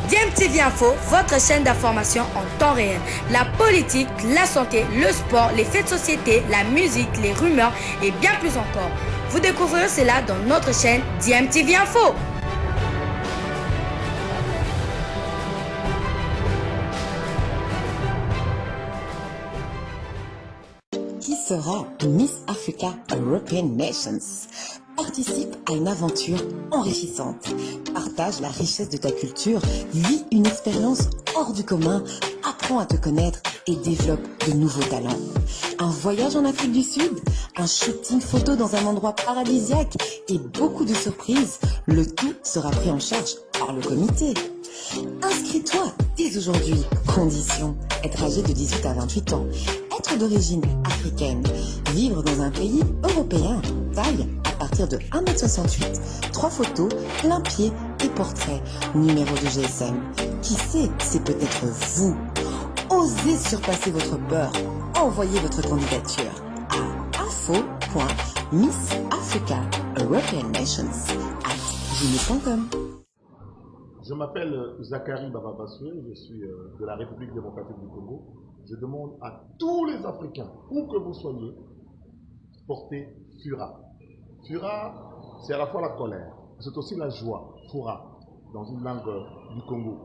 DMTV Info, votre chaîne d'information en temps réel. La politique, la santé, le sport, les faits de société, la musique, les rumeurs et bien plus encore. Vous découvrirez cela dans notre chaîne DMTV Info. Qui sera Miss Africa European Nations? Participe à une aventure enrichissante. Partage la richesse de ta culture, vis une expérience hors du commun, apprends à te connaître et développe de nouveaux talents. Un voyage en Afrique du Sud, un shooting photo dans un endroit paradisiaque et beaucoup de surprises. Le tout sera pris en charge par le comité. Inscris-toi dès aujourd'hui. Condition: être âgé de 18 à 28 ans, être d'origine africaine, vivre dans un pays européen, taille à partir de 1m68, 3 photos, plein pied et portrait, numéro de GSM. Qui sait, c'est peut-être vous. Osez surpasser votre peur. Envoyez votre candidature à info.missafricaeuropeannations@gmail.com. Je m'appelle Zachary Bababassoué, je suis de la République démocratique du Congo. Je demande à tous les Africains, où que vous soyez, portez Fura. Fura, c'est à la fois la colère, c'est aussi la joie, Fura, dans une langue du Congo.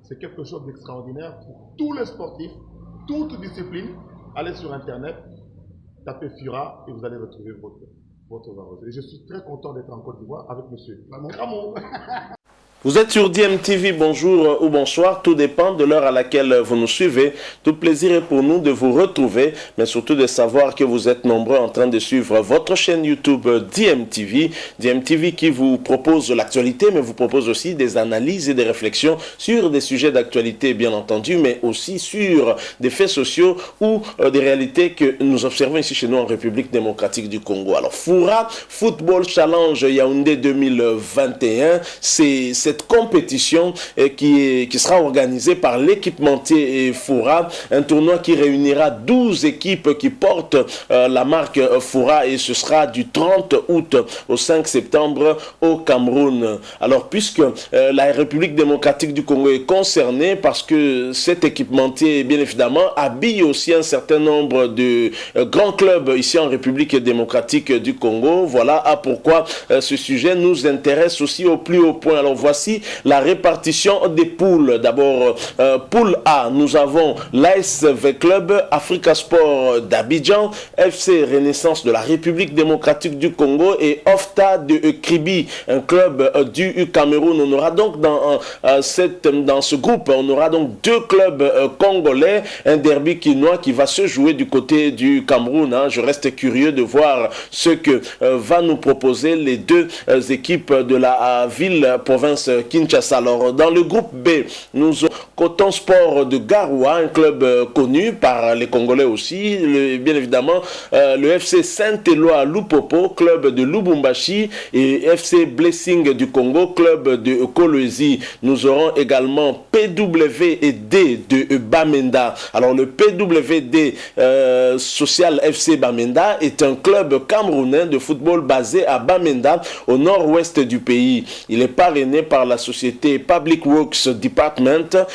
C'est quelque chose d'extraordinaire pour tous les sportifs, toutes disciplines. Allez sur Internet, tapez Fura et vous allez retrouver votre vareuse. Et je suis très content d'être en Côte d'Ivoire avec monsieur Cramo. Vous êtes sur DMTV, bonjour ou bonsoir, tout dépend de l'heure à laquelle vous nous suivez. Tout plaisir est pour nous de vous retrouver, mais surtout de savoir que vous êtes nombreux en train de suivre votre chaîne YouTube DMTV. DMTV qui vous propose l'actualité, mais vous propose aussi des analyses et des réflexions sur des sujets d'actualité, bien entendu, mais aussi sur des faits sociaux ou des réalités que nous observons ici chez nous en République démocratique du Congo. Alors, Fura Football Challenge Yaoundé 2021, c'est cette compétition qui sera organisée par l'équipementier Fura, un tournoi qui réunira 12 équipes qui portent la marque Fura, et ce sera du 30 août au 5 septembre au Cameroun. Alors, puisque la République démocratique du Congo est concernée, parce que cet équipementier, bien évidemment, habille aussi un certain nombre de grands clubs ici en République démocratique du Congo, voilà pourquoi ce sujet nous intéresse aussi au plus haut point. Alors, voici la répartition des poules. D'abord, poule A, nous avons l'ASV Club, Africa Sport d'Abidjan, FC Renaissance de la République démocratique du Congo et OFTA de Kribi, un club du Cameroun. On aura donc dans ce groupe, on aura donc deux clubs congolais, un derby quinois qui va se jouer du côté du Cameroun. Je reste curieux de voir ce que va nous proposer les deux équipes de la ville-province Kinshasa. Alors, dans le groupe B, nous avons Coton Sport de Garoua, un club connu par les Congolais aussi, bien évidemment, le FC Saint-Éloi Lupopo, club de Lubumbashi, et FC Blessing du Congo, club de Kolwezi. Nous aurons également PWD de Bamenda. Alors, le PWD Social FC Bamenda est un club camerounais de football basé à Bamenda, au nord-ouest du pays. Il est parrainé par la société Public Works Department,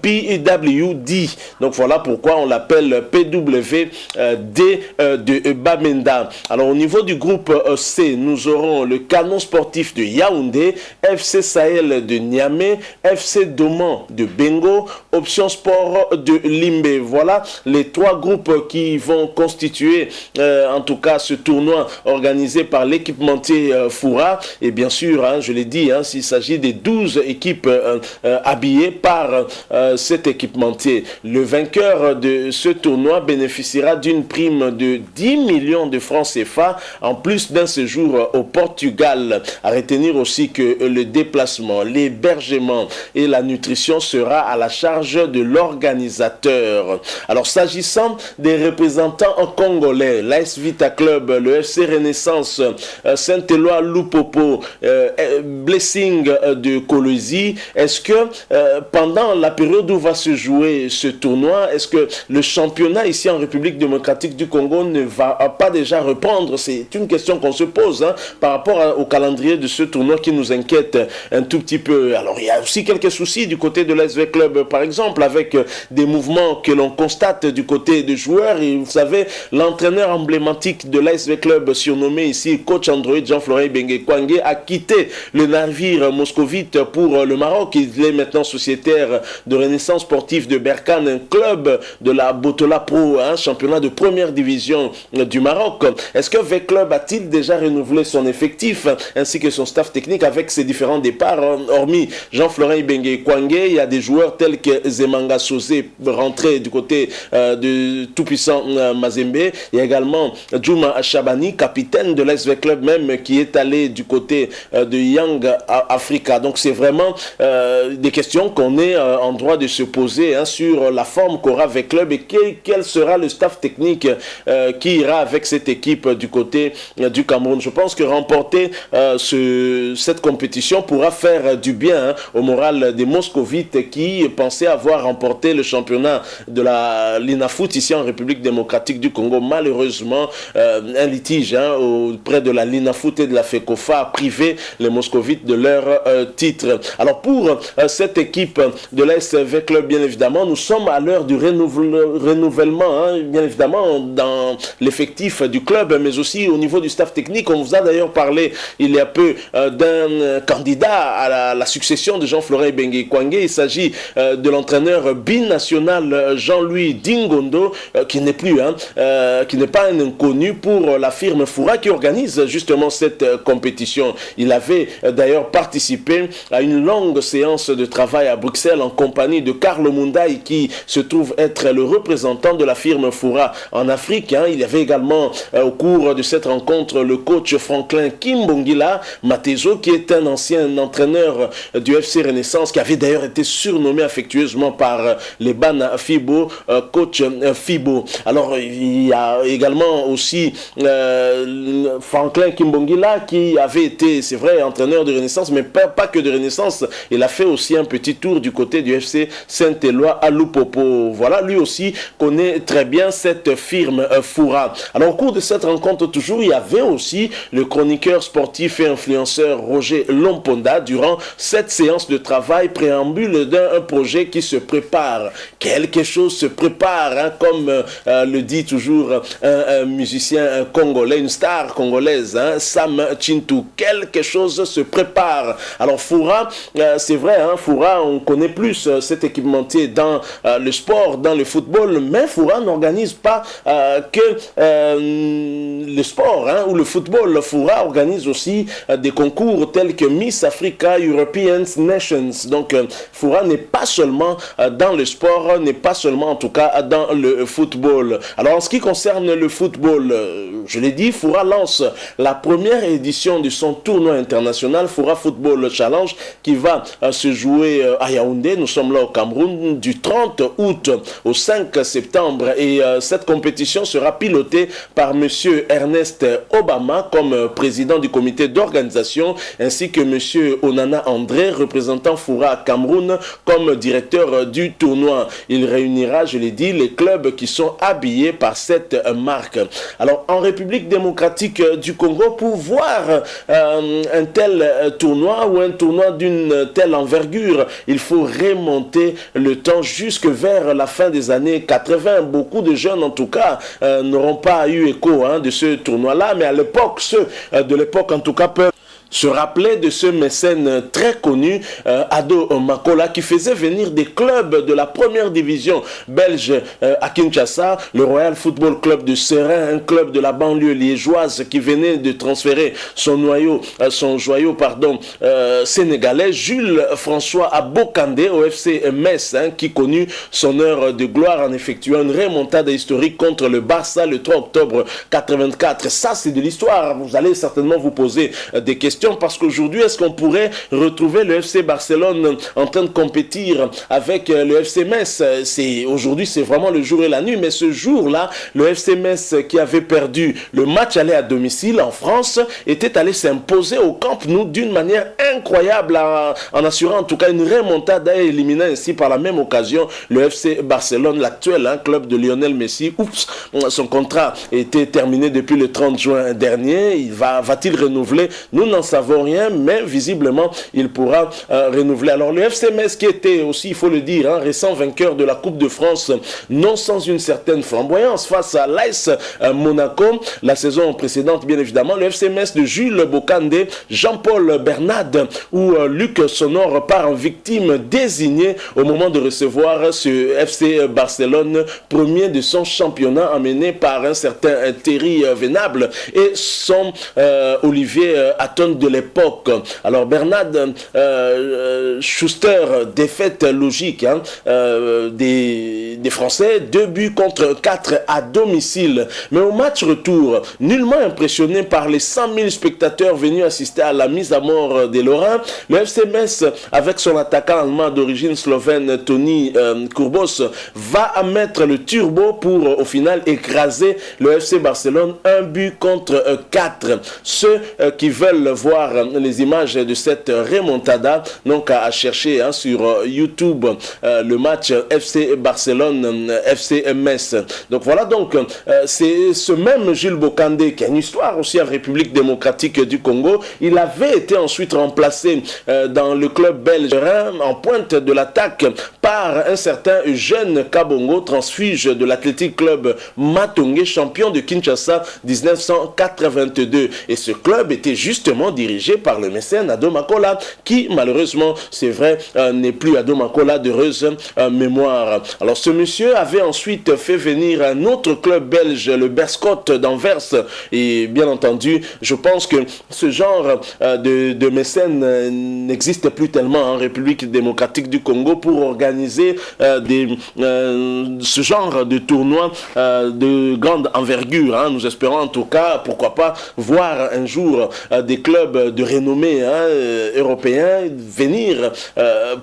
PWD. Donc voilà pourquoi on l'appelle PWD de Bamenda. Alors, au niveau du groupe C, nous aurons le Canon Sportif de Yaoundé, FC Sahel de Niamey, FC Doman de Bengo, Option Sport de Limbe. Voilà les trois groupes qui vont constituer en tout cas ce tournoi organisé par l'équipementier Fura. Et bien sûr, je l'ai dit, s'il s'agit des 12 équipes habillées par cet équipementier. Le vainqueur de ce tournoi bénéficiera d'une prime de 10 millions de francs CFA en plus d'un séjour au Portugal. À retenir aussi que le déplacement, l'hébergement et la nutrition sera à la charge de l'organisateur. Alors, s'agissant des représentants congolais, l'AS Vita Club, le FC Renaissance, Saint-Éloi Lupopo, Blessing de Kolwezi. Est-ce que pendant la période où va se jouer ce tournoi, est-ce que le championnat ici en République démocratique du Congo ne va pas déjà reprendre? C'est une question qu'on se pose par rapport au calendrier de ce tournoi qui nous inquiète un tout petit peu. Alors il y a aussi quelques soucis du côté de l'ASV Club par exemple, avec des mouvements que l'on constate du côté des joueurs. Et vous savez, l'entraîneur emblématique de l'ASV Club, surnommé ici coach Android, Jean-Florent Ibenge Kwangé, a quitté le navire moscovite pour le Maroc. Il est maintenant sociétaire de Renaissance sportive de Berkane, un club de la Botola Pro, championnat de première division du Maroc. Est-ce que V Club a-t-il déjà renouvelé son effectif ainsi que son staff technique avec ses différents départs? Hormis Jean-Florent Ibenge Kwangé, il y a des joueurs tels que Zemanga Sosé rentré du côté de tout-puissant Mazembe. Il y a également Djouma Chabani, capitaine de l'ASV Club même, qui est allé du côté de Young Africa. Donc c'est vraiment des questions qu'on est en droit de se poser sur la forme qu'aura V Club et quel sera le staff technique qui ira avec cette équipe du côté du Cameroun. Je pense que remporter cette compétition pourra faire du bien au moral des Moscovites qui pensaient avoir remporté le championnat de la Linafoot ici en République démocratique du Congo. Malheureusement, un litige auprès de la Linafoot et de la FECOFA a privé les Moscovites de leur titre. Alors pour cette équipe de l'ASV Club, bien évidemment, nous sommes à l'heure du renouvellement, bien évidemment, dans l'effectif du club, mais aussi au niveau du staff technique. On vous a d'ailleurs parlé il y a peu d'un candidat à la succession de Jean-Florent Ibenge Kwangé. Il s'agit de l'entraîneur binational Jean-Louis Dingondo, qui n'est plus, qui n'est pas un inconnu pour la firme Foura qui organise justement cette compétition. Il avait d'ailleurs participé à une longue séance de travail à Bruxelles en compagnie de Carlo Mundaï, qui se trouve être le représentant de la firme Foura en Afrique. Il y avait également au cours de cette rencontre le coach Franklin Kimbongila Matezo, qui est un ancien entraîneur du FC Renaissance, qui avait d'ailleurs été surnommé affectueusement par les Ban Fibo, coach Fibo. Alors il y a également aussi Franklin Kimbongila, qui avait été, c'est vrai, entraîneur de Renaissance, mais pas que de Renaissance. Il a fait aussi un petit tour du côté du FC Saint-Éloi à Lupopo. Voilà, lui aussi connaît très bien cette firme Foura. Alors au cours de cette rencontre toujours, il y avait aussi le chroniqueur sportif et influenceur Roger Lomponda durant cette séance de travail, préambule d'un projet qui se prépare. Quelque chose se prépare, comme le dit toujours un musicien congolais, une star congolaise, Sam Chintou. Quelque chose se prépare. Alors Foura, c'est vrai, Foura, on connaît plus cet équipementier dans le sport, dans le football, mais Foura n'organise pas que le sport ou le football. Foura organise aussi des concours tels que Miss Africa European Nations. Donc Foura n'est pas seulement dans le sport, n'est pas seulement en tout cas dans le football. Alors en ce qui concerne le football, je l'ai dit, Foura lance la première édition de son tournoi international, Foura Football Challenge, qui va se jouer à Yaoundé. Nous sommes là au Cameroun du 30 août au 5 septembre et cette compétition sera pilotée par monsieur Ernest Obama comme président du comité d'organisation, ainsi que monsieur Onana André, représentant Foura Cameroun, comme directeur du tournoi. Il réunira, je l'ai dit, les clubs qui sont habillés par cette marque. Alors en République démocratique du Congo, pour voir un tel tournoi ou un tournoi d'une telle envergure, il faut remonter le temps jusque vers la fin des années 80. Beaucoup de jeunes en tout cas n'auront pas eu écho de ce tournoi-là, mais à l'époque, ceux de l'époque en tout cas peuvent se rappeler de ce mécène très connu, Ado Makola, qui faisait venir des clubs de la première division belge à Kinshasa, le Royal Football Club de Serein, un club de la banlieue liégeoise qui venait de transférer son joyau sénégalais, Jules François Abokandé au FC Metz, qui connut son heure de gloire en effectuant une remontada historique contre le Barça le 3 octobre 84. Ça, c'est de l'histoire. Vous allez certainement vous poser des questions question parce qu'aujourd'hui, est-ce qu'on pourrait retrouver le FC Barcelone en train de compétir avec le FC Metz? Aujourd'hui, c'est vraiment le jour et la nuit, mais ce jour-là, le FC Metz qui avait perdu le match aller à domicile en France était allé s'imposer au Camp Nou d'une manière incroyable en assurant en tout cas une remontada et éliminant ainsi par la même occasion le FC Barcelone, l'actuel club de Lionel Messi. Son contrat était terminé depuis le 30 juin dernier. Va-t-il renouveler? Nous n'en savons rien, mais visiblement il pourra renouveler. Alors le FC Metz qui était aussi, il faut le dire, récent vainqueur de la Coupe de France, non sans une certaine flamboyance face à l'AS Monaco la saison précédente, bien évidemment. Le FC Metz de Jules Bocandé, Jean-Paul Bernade ou Luc Sonor part en victime désignée au moment de recevoir ce FC Barcelone, premier de son championnat, emmené par un certain Thierry Venable et son Olivier Hatton de l'époque. Alors Bernade, Schuster, défaite logique des Français, 2 buts contre 4 à domicile. Mais au match retour, nullement impressionné par les 100 000 spectateurs venus assister à la mise à mort des Lorrains, le FC Metz, avec son attaquant allemand d'origine slovène Toni Kurbos, va mettre le turbo pour au final écraser le FC Barcelone, 1 but contre 4. Ceux qui veulent voir les images de cette remontada, donc à chercher sur YouTube le match FC Barcelone FC Metz. Donc voilà, donc c'est ce même Jules Bocandé qui a une histoire aussi en République démocratique du Congo. Il avait été ensuite remplacé dans le club belge en pointe de l'attaque par un certain jeune Kabongo, transfuge de l'Athletic Club Matongé, champion de Kinshasa 1982. Et ce club était justement dirigé par le mécène Ado Makola, qui malheureusement, c'est vrai, n'est plus Ado Makola d'heureuse mémoire. Alors ce monsieur avait ensuite fait venir un autre club belge, le Berscott d'Anvers, et bien entendu, je pense que ce genre de mécène n'existe plus tellement en République démocratique du Congo pour organiser ce genre de tournoi de grande envergure. Nous espérons en tout cas, pourquoi pas, voir un jour des clubs de renommée européens venir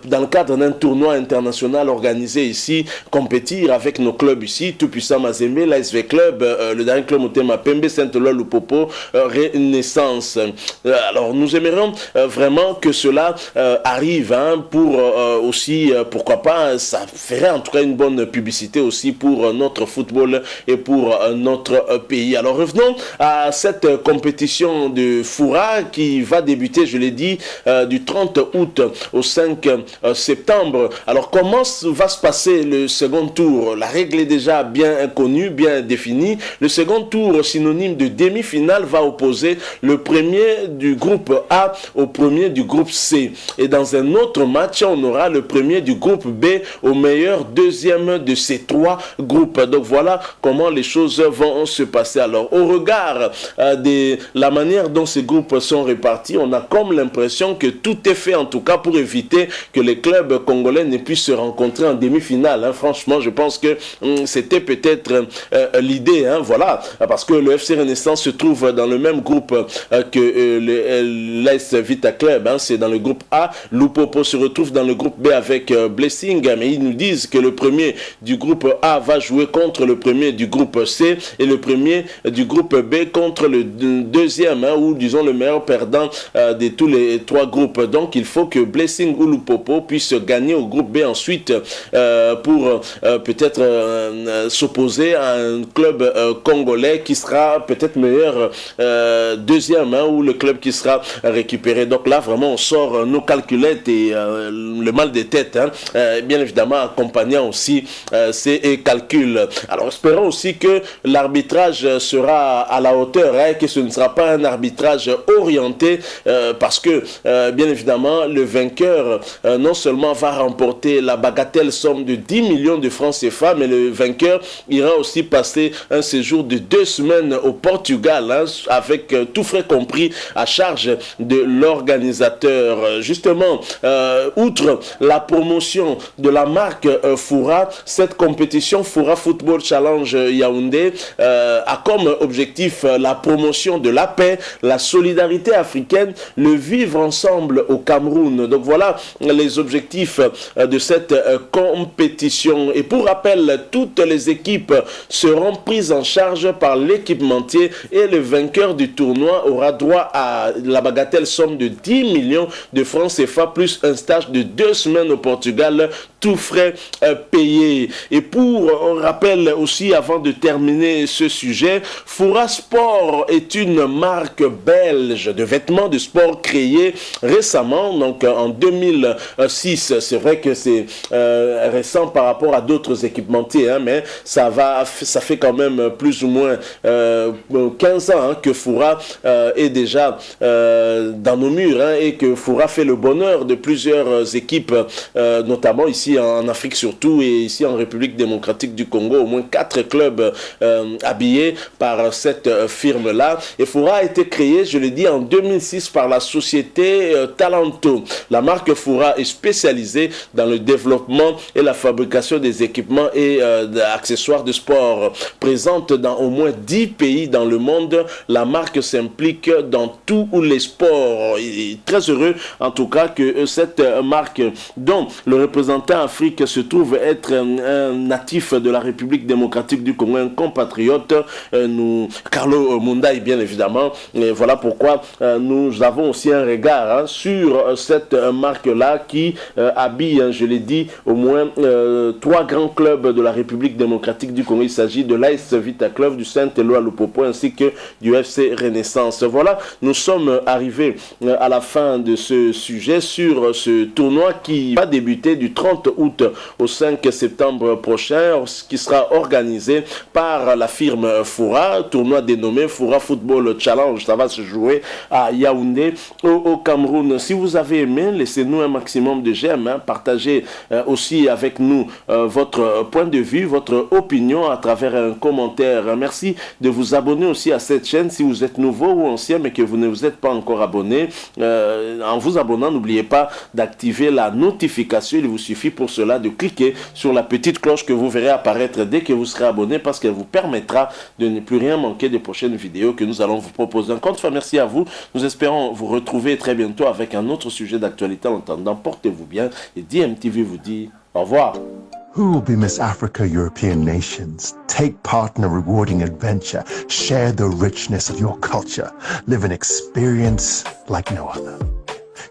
dans le cadre d'un tournoi international organisé ici, compétir avec nos clubs ici, Tout-Puissant Mazembe, l'ASV Club, le dernier club Motema Pembe, Saint-Eloi Lupopo, Renaissance. Alors nous aimerions vraiment que cela arrive pour aussi, pourquoi pas, ça ferait en tout cas une bonne publicité aussi pour notre football et pour notre pays. Alors revenons à cette compétition de Foura qui va débuter, je l'ai dit, du 30 août au 5 septembre. Alors comment va se passer le second tour? La règle est déjà bien connue, bien définie. Le second tour, synonyme de demi-finale, va opposer le premier du groupe A au premier du groupe C. Et dans un autre match, on aura le premier du groupe B au meilleur deuxième de ces 3 groupes. Donc voilà comment les choses vont se passer. Alors au regard de la manière dont ces groupes sont répartis, on a comme l'impression que tout est fait en tout cas pour éviter que les clubs congolais ne puissent se rencontrer en demi-finale. Franchement, je pense que c'était peut-être l'idée, voilà, parce que le FC Renaissance se trouve dans le même groupe que l'AS Vita Club, c'est dans le groupe A. Lupopo se retrouve dans le groupe B avec Blessing, mais ils nous disent que le premier du groupe A va jouer contre le premier du groupe C et le premier du groupe B contre le deuxième, ou disons le meilleur perdant de tous les 3 groupes. Donc il faut que Blessing ou Lupopo puisse gagner au groupe B ensuite pour peut-être s'opposer à un club congolais qui sera peut-être meilleur deuxième, ou le club qui sera récupéré. Donc là vraiment on sort nos calculettes et le mal de tête, bien évidemment accompagnant aussi ces calculs. Alors espérons aussi que l'arbitrage sera à la hauteur, que ce ne sera pas un arbitrage orienté, parce que bien évidemment le vainqueur non seulement va remporter la bagatelle somme de 10 millions de francs CFA, mais le vainqueur ira aussi passer un séjour de 2 semaines au Portugal, avec tout frais compris à charge de l'organisateur. Justement, outre la promotion création de la marque Fura. Cette compétition Fura Football Challenge Yaoundé a comme objectif la promotion de la paix, la solidarité africaine, le vivre ensemble au Cameroun. Donc voilà les objectifs de cette compétition. Et pour rappel, toutes les équipes seront prises en charge par l'équipementier et le vainqueur du tournoi aura droit à la bagatelle somme de 10 millions de francs CFA plus un stage de 2 semaines au Portugal, tout frais payés. Et pour rappel aussi, avant de terminer ce sujet, Fura Sport est une marque belge de vêtements de sport créée récemment, donc en 2006. C'est vrai que c'est récent par rapport à d'autres équipementiers, hein, mais ça fait quand même plus ou moins 15 ans que Fura est déjà dans nos murs, hein, et que Fura fait le bonheur de plusieurs équipes, notamment ici en Afrique surtout, et ici en République démocratique du Congo, au moins 4 clubs habillés par cette firme-là. Et Fura a été créé, je l'ai dit, en 2006 par la société Talento. La marque Fura est spécialisée dans le développement et la fabrication des équipements et accessoires de sport. Présente dans au moins 10 pays dans le monde, la marque s'implique dans tous les sports. Il est très heureux en tout cas que cette marque, dont le représentant Afrique se trouve être un natif de la République démocratique du Congo, un compatriote, Carlo Mundaï bien évidemment. Et voilà pourquoi nous avons aussi un regard, hein, sur cette marque-là qui habille, hein, je l'ai dit, au moins 3 grands clubs de la République démocratique du Congo. Il s'agit de l'AS Vita Club, du Saint-Éloi Lupopo ainsi que du FC Renaissance. Voilà, nous sommes arrivés à la fin de ce sujet sur ce tournoi qui va débuter du 30 août au 5 septembre prochain, qui sera organisé par la firme Fura, tournoi dénommé Fura Football Challenge. Ça va se jouer à Yaoundé au Cameroun. Si vous avez aimé, laissez-nous un maximum de j'aime, hein. Partagez aussi avec nous votre point de vue, votre opinion à travers un commentaire. Merci de vous abonner aussi à cette chaîne si vous êtes nouveau ou ancien mais que vous ne vous êtes pas encore abonné. En vous abonnant, n'oubliez pas d'activer la notification. Il vous suffit pour cela de cliquer sur la petite cloche que vous verrez apparaître dès que vous serez abonné, parce qu'elle vous permettra de ne plus rien manquer des prochaines vidéos que nous allons vous proposer. Encore une fois, merci à vous. Nous espérons vous retrouver très bientôt avec un autre sujet d'actualité. En attendant, portez-vous bien et DMTV vous dit au revoir. Who will be Miss Africa European nations? Take part in a rewarding adventure. Share the richness of your culture. Live an experience like no other.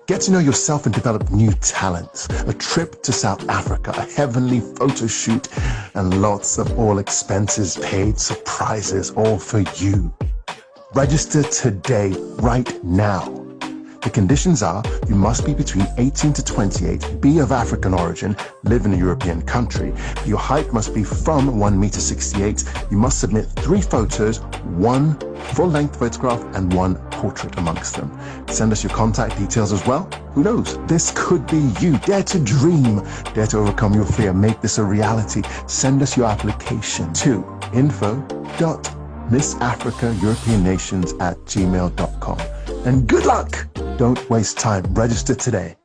Get to know yourself and develop new talents. A trip to South Africa, a heavenly photo shoot, and lots of all expenses paid, surprises all for you. Register today, right now. The conditions are, you must be between 18 to 28, be of African origin, live in a European country. Your height must be from 1.68 meters. You must submit 3 photos, 1 full-length photograph and 1 portrait amongst them. Send us your contact details as well. Who knows? This could be you. Dare to dream. Dare to overcome your fear. Make this a reality. Send us your application to info.missafricaeuropeannations@gmail.com. And good luck! Don't waste time. Register today.